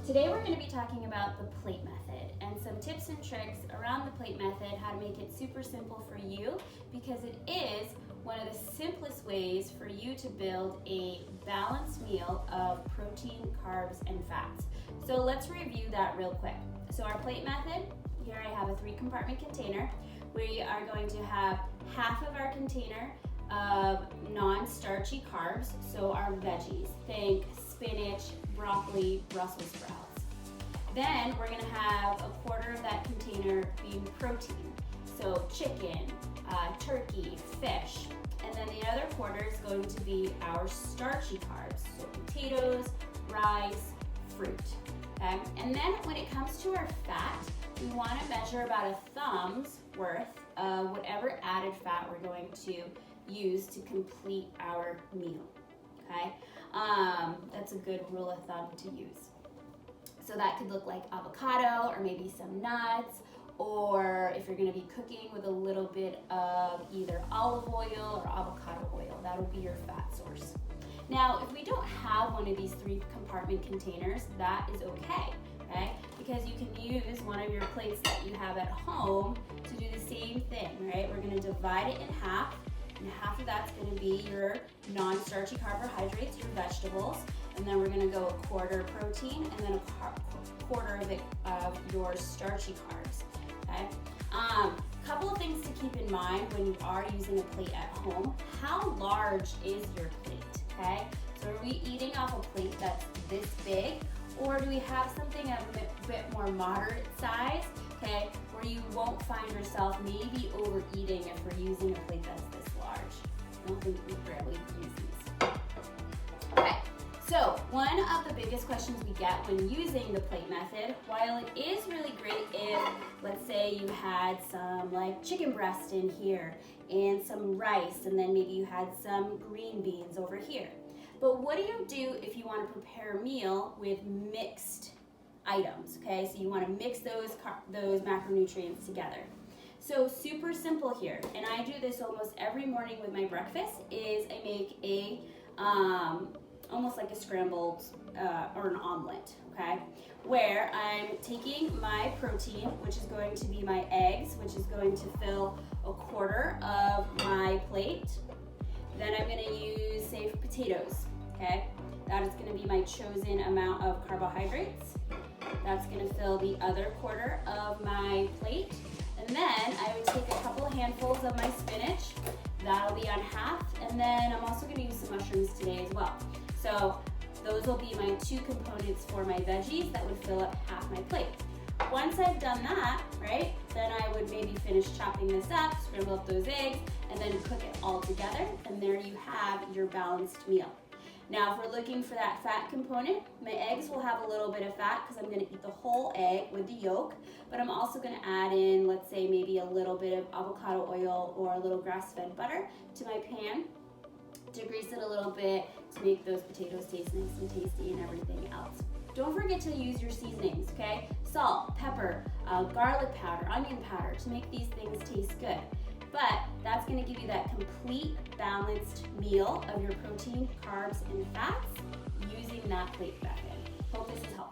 Today we're going to be talking about the plate method and some tips and tricks around the plate method, how to make it super simple for you, because it is one of the simplest ways for you to build a balanced meal of protein, carbs, and fats. So let's review that real quick. So our plate method, here I have a 3-compartment container. We are going to have half of our container of non-starchy carbs, so our veggies, think spinach, broccoli, Brussels sprouts. Then we're going to have a quarter of that container being protein, so chicken, turkey, fish, and then the other quarter is going to be our starchy carbs, so potatoes, rice, fruit. Okay? And then when it comes to our fat, we want to measure about a thumb's worth of whatever added fat we're going to use to complete our meal. Okay, that's a good rule of thumb to use. So that could look like avocado or maybe some nuts, or if you're going to be cooking with a little bit of either olive oil or avocado oil, that would be your fat source. Now, if we don't have one of these 3-compartment containers, that is okay, because you can use one of your plates that you have at home to do the same thing, right? We're going to divide it in half, and half of that's going to be your non-starchy carbohydrates, your vegetables, and then we're going to go a quarter protein and then a quarter of it of your starchy carbs. Okay. Couple of things to keep in mind when you are using a plate at home. How large is your plate? Okay. So are we eating off a plate that's this big, or do we have something of a bit more moderate size? Okay, where you won't find yourself maybe overeating if we're using a plate that's this large. I don't think we rarely use these. Okay, so one of the biggest questions we get when using the plate method, while it is really great if, let's say you had some like chicken breast in here and some rice, and then maybe you had some green beans over here. But what do you do if you want to prepare a meal with mixed items, okay? So you want to mix those macronutrients together. So super simple here, and I do this almost every morning with my breakfast, is I make a, almost like a scrambled or an omelet, okay? Where I'm taking my protein, which is going to be my eggs, which is going to fill a quarter of my plate. Then I'm going to use, say, potatoes, okay? That is going to be my chosen amount of carbohydrates. That's going to fill the other quarter of my plate. And then I would take a couple of handfuls of my spinach. That'll be on half. And then I'm also going to use some mushrooms today as well. So those will be my 2 components for my veggies that would fill up half my plate. Once I've done that, right, then I would maybe finish chopping this up, scramble up those eggs, and then cook it all together. And there you have your balanced meal. Now, if we're looking for that fat component, my eggs will have a little bit of fat because I'm going to eat the whole egg with the yolk, but I'm also going to add in, let's say, maybe a little bit of avocado oil or a little grass-fed butter to my pan to grease it a little bit to make those potatoes taste nice and tasty and everything else. Don't forget to use your seasonings, okay? Salt, pepper, garlic powder, onion powder to make these things taste good. But that's going to give you that complete balanced meal of your protein, carbs, and fats using that plate method. Hope this is helpful.